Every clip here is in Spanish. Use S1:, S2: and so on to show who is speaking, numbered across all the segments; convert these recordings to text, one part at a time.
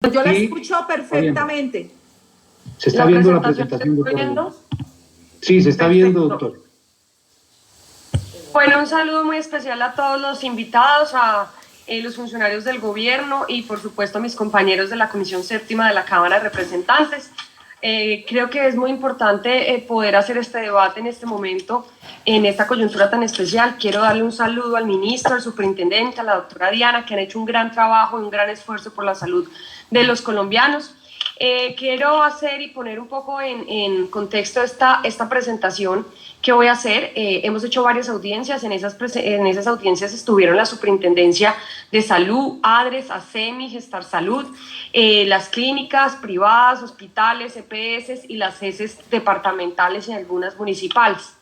S1: Yo la
S2: Y
S1: escucho perfectamente.
S2: se está viendo la presentación, doctor. Sí, se está viendo, doctor.
S3: Bueno, un saludo muy especial a todos los invitados, a los funcionarios del gobierno y por supuesto a mis compañeros de la Comisión Séptima de la Cámara de Representantes. Creo que es muy importante poder hacer este debate en este momento, en esta coyuntura tan especial. Quiero darle un saludo al ministro, al superintendente, a la doctora Diana, que han hecho un gran trabajo y un gran esfuerzo por la salud de los colombianos. Quiero hacer y poner un poco en contexto esta presentación que voy a hacer. Hemos hecho varias audiencias, en esas audiencias estuvieron la Superintendencia de Salud, ADRES, ASEMI, Gestar Salud, las clínicas privadas, hospitales, EPS y las ESES departamentales y algunas municipales.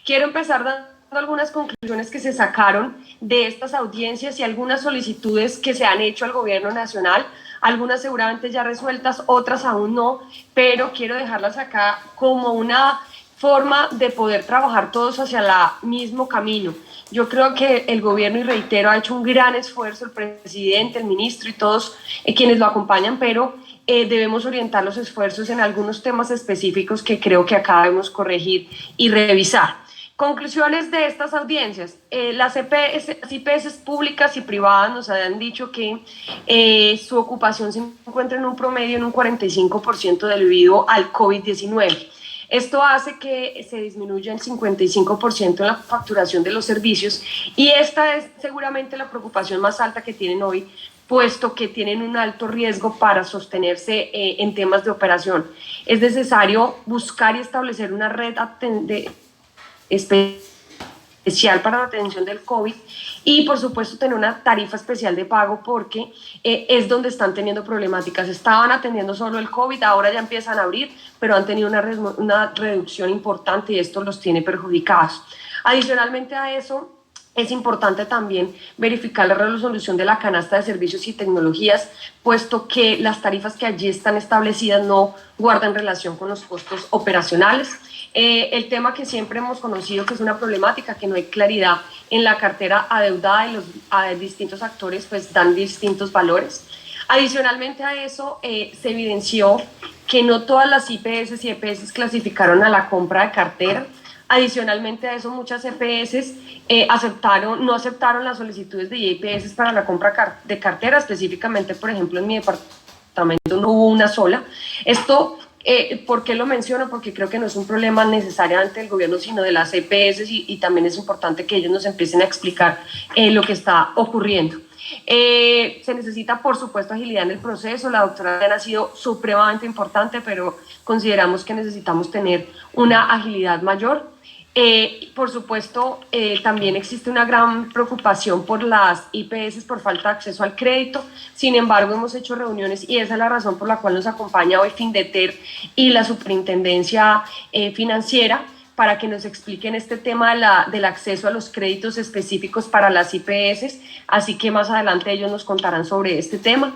S3: Quiero empezar dando algunas conclusiones que se sacaron de estas audiencias y algunas solicitudes que se han hecho al gobierno nacional, algunas seguramente ya resueltas, otras aún no, pero quiero dejarlas acá como una forma de poder trabajar todos hacia el mismo camino. Yo creo que el gobierno, y reitero, ha hecho un gran esfuerzo, el presidente, el ministro y todos quienes lo acompañan, pero debemos orientar los esfuerzos en algunos temas específicos que creo que acá debemos corregir y revisar. Conclusiones de estas audiencias. Las IPS públicas y privadas nos han dicho que su ocupación se encuentra en un promedio en un 45% debido al COVID-19. Esto hace que se disminuya el 55% en la facturación de los servicios y esta es seguramente la preocupación más alta que tienen hoy, puesto que tienen un alto riesgo para sostenerse en temas de operación. Es necesario buscar y establecer una red especial para la atención del COVID y por supuesto tener una tarifa especial de pago porque es donde están teniendo problemáticas. Estaban atendiendo solo el COVID, ahora ya empiezan a abrir, pero han tenido una reducción importante y esto los tiene perjudicados. Adicionalmente a eso, es importante también verificar la resolución de la canasta de servicios y tecnologías, puesto que las tarifas que allí están establecidas no guardan relación con los costos operacionales. El tema que siempre hemos conocido que es una problemática, que no hay claridad en la cartera adeudada y los distintos actores pues dan distintos valores. Adicionalmente a eso, se evidenció que no todas las IPS y EPS clasificaron a la compra de cartera. Adicionalmente a eso, muchas EPS no aceptaron las solicitudes de IPS para la compra de cartera, específicamente, por ejemplo, en mi departamento no hubo una sola. Esto, ¿por qué lo menciono? Porque creo que no es un problema necesariamente del gobierno, sino de las EPS y también es importante que ellos nos empiecen a explicar lo que está ocurriendo. Se necesita, por supuesto, agilidad en el proceso. La doctora Diana ha sido supremamente importante, pero consideramos que necesitamos tener una agilidad mayor. Por supuesto, también existe una gran preocupación por las IPS por falta de acceso al crédito. Sin embargo, hemos hecho reuniones y esa es la razón por la cual nos acompaña hoy Findeter y la Superintendencia Financiera para que nos expliquen este tema del acceso a los créditos específicos para las IPS, así que más adelante ellos nos contarán sobre este tema.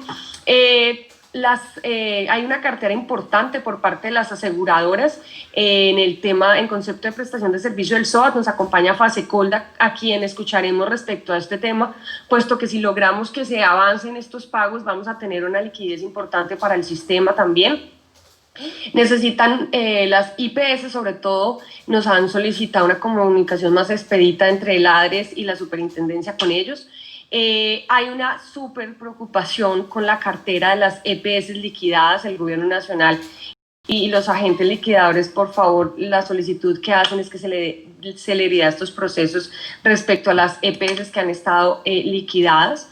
S3: Hay una cartera importante por parte de las aseguradoras en concepto de prestación de servicio del SOAT. Nos acompaña Fasecolda, a quien escucharemos respecto a este tema, puesto que si logramos que se avancen estos pagos vamos a tener una liquidez importante para el sistema también. Necesitan las IPS, sobre todo, nos han solicitado una comunicación más expedita entre el ADRES y la superintendencia con ellos. Hay una súper preocupación con la cartera de las EPS liquidadas. El gobierno nacional y los agentes liquidadores, por favor, la solicitud que hacen es que se le dé celeridad a estos procesos respecto a las EPS que han estado liquidadas.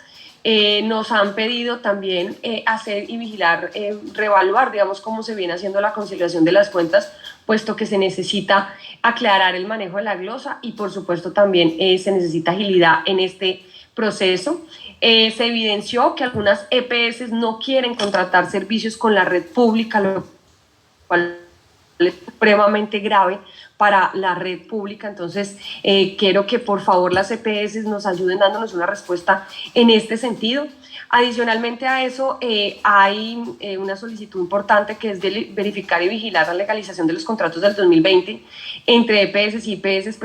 S3: Nos han pedido también hacer y vigilar, reevaluar, digamos, cómo se viene haciendo la conciliación de las cuentas, puesto que se necesita aclarar el manejo de la glosa y, por supuesto, también se necesita agilidad en este proceso. Se evidenció que algunas EPS no quieren contratar servicios con la red pública, lo cual es supremamente grave para la red pública. Entonces, quiero que por favor las EPS nos ayuden dándonos una respuesta en este sentido. Adicionalmente a eso, hay una solicitud importante que es de verificar y vigilar la legalización de los contratos del 2020 entre EPS y IPS,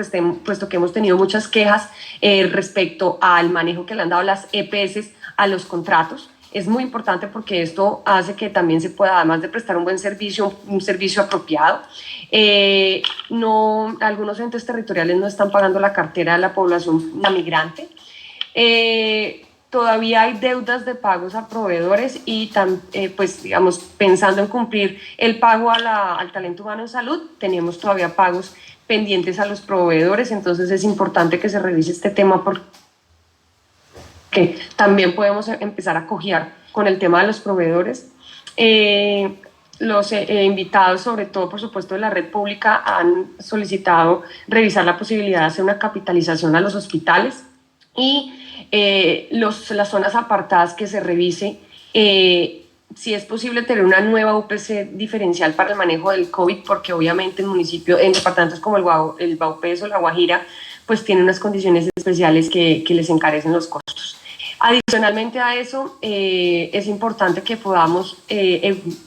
S3: puesto que hemos tenido muchas quejas respecto al manejo que le han dado las EPS a los contratos. es muy importante porque esto hace que también se pueda, además de prestar un buen servicio, un servicio apropiado. Algunos entes territoriales no están pagando la cartera de la población migrante. Todavía hay deudas de pagos a proveedores y pues digamos, pensando en cumplir el pago al talento humano en salud, tenemos todavía pagos pendientes a los proveedores, entonces es importante que se revise este tema porque también podemos empezar a cojear con el tema de los proveedores. Los invitados, sobre todo por supuesto de la red pública, han solicitado revisar la posibilidad de hacer una capitalización a los hospitales y las zonas apartadas, que se revise si es posible tener una nueva UPC diferencial para el manejo del COVID, porque obviamente en departamentos como el Baupés o La Guajira, pues tienen unas condiciones especiales que les encarecen los costos. Adicionalmente a eso, es importante que podamos,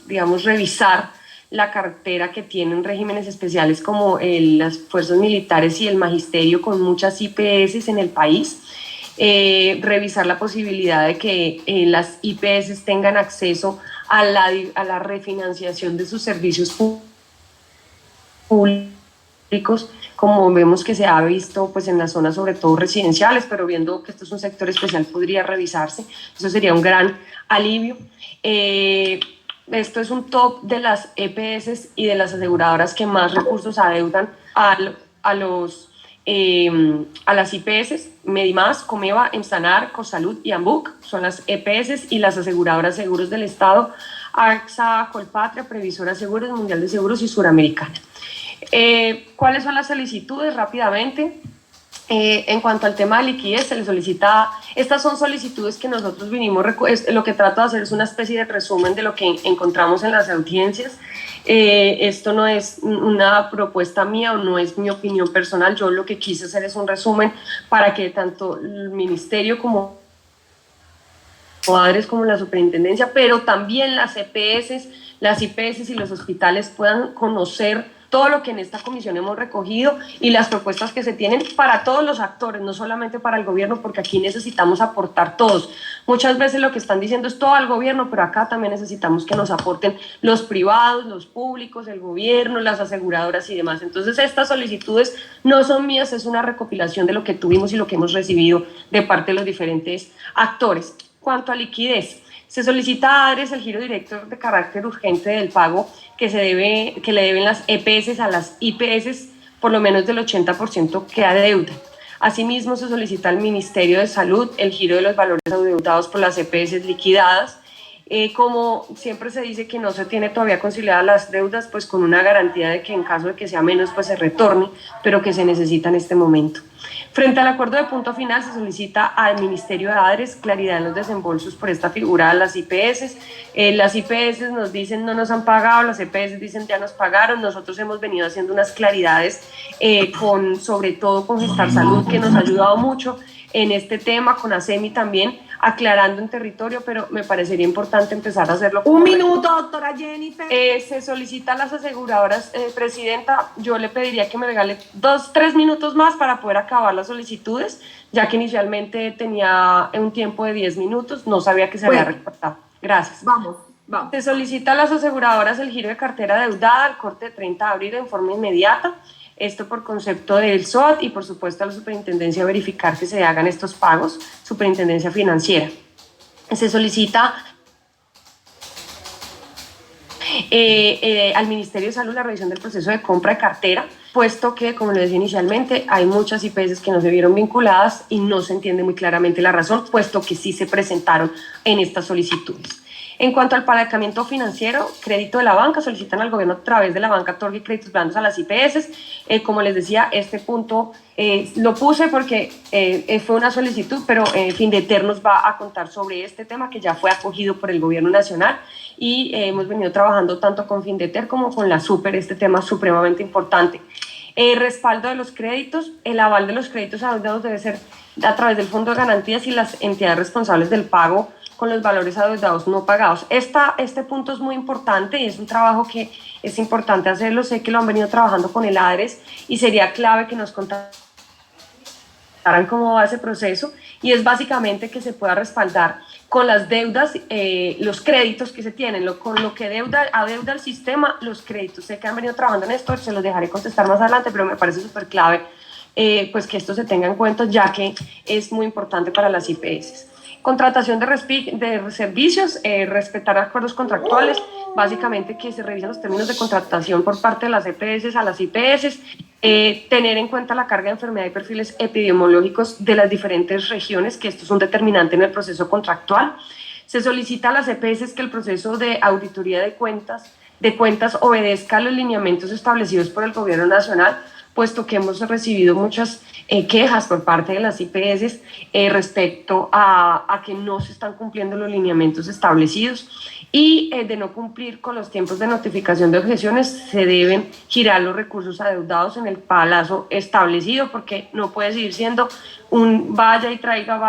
S3: digamos, revisar la cartera que tienen regímenes especiales como las fuerzas militares y el magisterio, con muchas IPS en el país. Revisar la posibilidad de que las IPS tengan acceso a la refinanciación de sus servicios públicos, como vemos que se ha visto pues en las zonas sobre todo residenciales, pero viendo que esto es un sector especial podría revisarse, eso sería un gran alivio. Esto es un top de las EPS y de las aseguradoras que más recursos adeudan a las IPS. Medimás, Comeva, Emsanar, Cosalud y Ambuc son las EPS, y las aseguradoras Seguros del Estado, AXA, Colpatria, Previsora Seguros, Mundial de Seguros y Suramericana. ¿Cuáles son las solicitudes? Rápidamente. En cuanto al tema de liquidez, se le solicita, estas son solicitudes que nosotros vinimos, lo que trato de hacer es una especie de resumen de lo que encontramos en las audiencias. Esto no es una propuesta mía o no es mi opinión personal, yo lo que quise hacer es un resumen para que tanto el ministerio como padres como la superintendencia, pero también las EPS, las IPS y los hospitales puedan conocer todo lo que en esta comisión hemos recogido y las propuestas que se tienen para todos los actores, no solamente para el gobierno, porque aquí necesitamos aportar todos. Muchas veces lo que están diciendo es todo al gobierno, pero acá también necesitamos que nos aporten los privados, los públicos, el gobierno, las aseguradoras y demás. Entonces, estas solicitudes no son mías, es una recopilación de lo que tuvimos y lo que hemos recibido de parte de los diferentes actores. Cuanto a liquidez, se solicita a ADRES el giro directo de carácter urgente del pago que le deben las EPS a las IPS, por lo menos del 80% que adeudan. Asimismo, se solicita al Ministerio de Salud el giro de los valores adeudados por las EPS liquidadas. Como siempre se dice que no se tiene todavía conciliadas las deudas, pues con una garantía de que en caso de que sea menos, pues se retorne, pero que se necesita en este momento. Frente al acuerdo de punto final, se solicita al Ministerio de ADRES claridad en los desembolsos por esta figura de las IPS. Las IPS nos dicen no nos han pagado, las EPS dicen ya nos pagaron. Nosotros hemos venido haciendo unas claridades sobre todo con Gestar Salud, que nos ha ayudado mucho en este tema, con ASEMI también, aclarando en territorio, pero me parecería importante empezar a hacerlo.
S1: Un minuto, doctora Jennifer.
S3: Se solicita a las aseguradoras, presidenta, yo le pediría que me regale 2-3 minutos más para poder acabar las solicitudes, ya que inicialmente tenía un tiempo de 10 minutos, no sabía que se había recortado. Gracias.
S1: Vamos.
S3: Se solicita a las aseguradoras el giro de cartera adeudada al corte de 30 de abril en forma inmediata. Esto por concepto del SOAT y por supuesto a la superintendencia verificar que se hagan estos pagos, superintendencia financiera. Se solicita al Ministerio de Salud la revisión del proceso de compra de cartera, puesto que, como lo decía inicialmente, hay muchas IPS que no se vieron vinculadas y no se entiende muy claramente la razón, puesto que sí se presentaron en estas solicitudes. En cuanto al apalancamiento financiero, crédito de la banca, solicitan al gobierno a través de la banca otorgue créditos blandos a las IPS. Como les decía, este punto lo puse porque fue una solicitud, pero Findeter nos va a contar sobre este tema que ya fue acogido por el gobierno nacional y hemos venido trabajando tanto con Findeter como con la Super, este tema es supremamente importante. Respaldo de los créditos, el aval de los créditos adeudados debe ser a través del Fondo de Garantías y las entidades responsables del pago con los valores adeudados no pagados. Este punto es muy importante y es un trabajo que es importante hacerlo. Sé que lo han venido trabajando con el ADRES y sería clave que nos contaran cómo va ese proceso, y es básicamente que se pueda respaldar con las deudas, los créditos que se tienen, con lo que adeuda el sistema, los créditos. Sé que han venido trabajando en esto, se los dejaré contestar más adelante, pero me parece súper clave pues que esto se tenga en cuenta, ya que es muy importante para las IPS. Contratación de servicios, respetar acuerdos contractuales, básicamente que se revisen los términos de contratación por parte de las EPS a las IPS, tener en cuenta la carga de enfermedad y perfiles epidemiológicos de las diferentes regiones, que esto es un determinante en el proceso contractual. Se solicita a las EPS que el proceso de auditoría de cuentas obedezca a los lineamientos establecidos por el Gobierno Nacional, puesto que hemos recibido muchas quejas por parte de las IPS respecto a que no se están cumpliendo los lineamientos establecidos y de no cumplir con los tiempos de notificación de objeciones se deben girar los recursos adeudados en el plazo establecido, porque no puede seguir siendo un vaya y traiga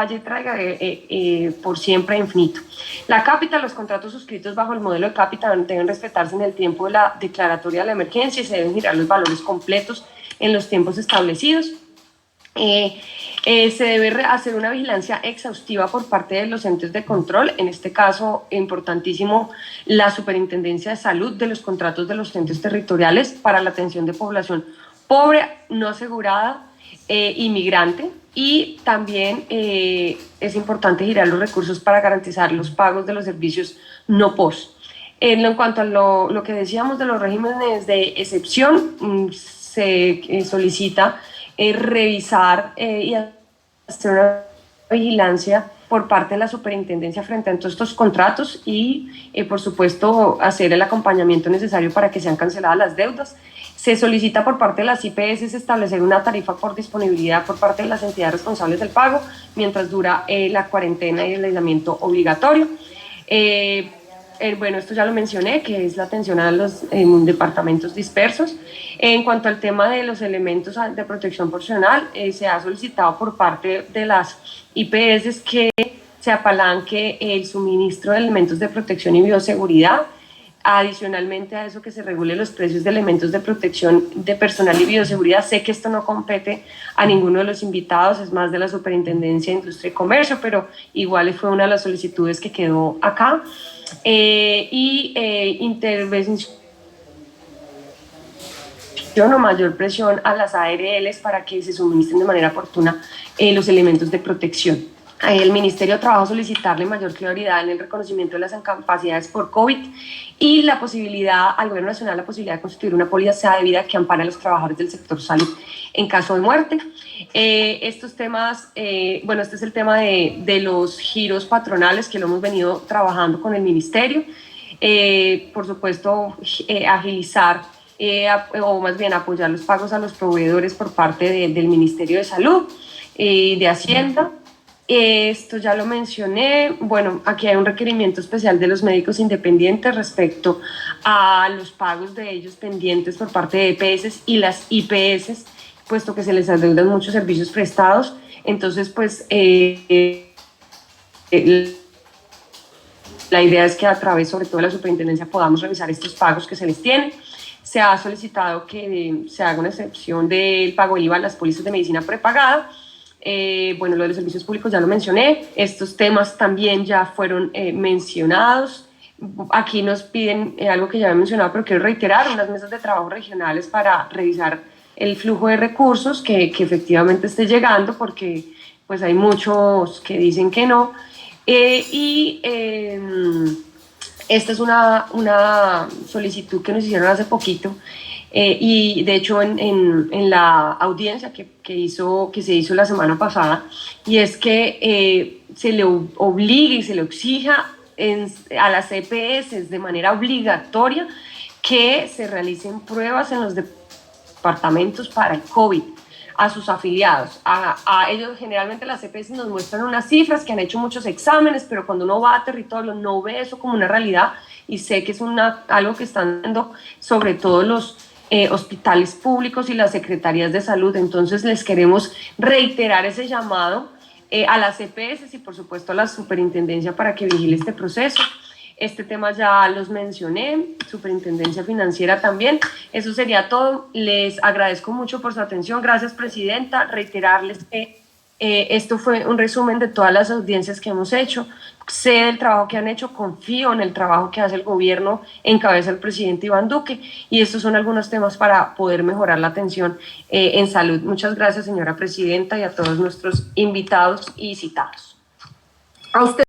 S3: por siempre infinito. La cápita, los contratos suscritos bajo el modelo de cápita deben respetarse en el tiempo de la declaratoria de la emergencia y se deben girar los valores completos en los tiempos establecidos. Se debe hacer una vigilancia exhaustiva por parte de los entes de control, en este caso importantísimo la Superintendencia de Salud, de los contratos de los entes territoriales para la atención de población pobre, no asegurada, inmigrante, y también es importante girar los recursos para garantizar los pagos de los servicios no POS. En cuanto a lo que decíamos de los regímenes de excepción, se solicita revisar y hacer una vigilancia por parte de la superintendencia frente a todos estos contratos y, por supuesto, hacer el acompañamiento necesario para que sean canceladas las deudas. Se solicita por parte de las IPS establecer una tarifa por disponibilidad por parte de las entidades responsables del pago mientras dura la cuarentena y el aislamiento obligatorio. Bueno, esto ya lo mencioné, que es la atención a los departamentos dispersos. En cuanto al tema de los elementos de protección personal, se ha solicitado por parte de las IPS que se apalanque el suministro de elementos de protección y bioseguridad. Adicionalmente a eso, que se regule los precios de elementos de protección de personal y bioseguridad. Sé que esto no compete a ninguno de los invitados, es más de la Superintendencia de Industria y Comercio, pero igual fue una de las solicitudes que quedó acá. Intervención o mayor presión a las ARLs para que se suministren de manera oportuna los elementos de protección. El Ministerio de Trabajo solicitarle mayor prioridad en el reconocimiento de las incapacidades por COVID y la posibilidad al Gobierno Nacional la posibilidad de constituir una póliza de vida que ampare a los trabajadores del sector salud en caso de muerte. Estos temas, bueno, este es el tema de los giros patronales que lo hemos venido trabajando con el Ministerio. Por supuesto, agilizar o más bien apoyar los pagos a los proveedores por parte del Ministerio de Salud, de Hacienda. Esto ya lo mencioné. Bueno, aquí hay un requerimiento especial de los médicos independientes respecto a los pagos de ellos pendientes por parte de EPS y las IPS, puesto que se les adeudan muchos servicios prestados. Entonces, pues, la idea es que a través, sobre todo de la superintendencia, podamos revisar estos pagos que se les tienen. Se ha solicitado que se haga una excepción del pago de IVA a las pólizas de medicina prepagada. Bueno, lo de los servicios públicos ya lo mencioné. Estos temas también ya fueron mencionados. Aquí nos piden algo que ya había mencionado, pero quiero reiterar, unas mesas de trabajo regionales para revisar el flujo de recursos que efectivamente esté llegando, porque pues hay muchos que dicen que no. Esta es una solicitud que nos hicieron hace poquito, y de hecho en la audiencia que se hizo la semana pasada, y es que se le obligue y se le exija a las EPS de manera obligatoria que se realicen pruebas en los departamentos para el COVID a sus afiliados. A ellos generalmente las EPS nos muestran unas cifras que han hecho muchos exámenes, pero cuando uno va a territorio no ve eso como una realidad, y sé que es algo que están dando sobre todo los hospitales públicos y las secretarías de salud. Entonces les queremos reiterar ese llamado a las EPS y por supuesto a la superintendencia para que vigile este proceso. Este tema ya los mencioné, superintendencia financiera también. Eso sería todo. Les agradezco mucho por su atención. Gracias, presidenta. Reiterarles que Esto fue un resumen de todas las audiencias que hemos hecho. Sé del trabajo que han hecho, confío en el trabajo que hace el gobierno en cabeza del presidente Iván Duque, y estos son algunos temas para poder mejorar la atención en salud. Muchas gracias, señora presidenta, y a todos nuestros invitados y citados.
S1: A usted.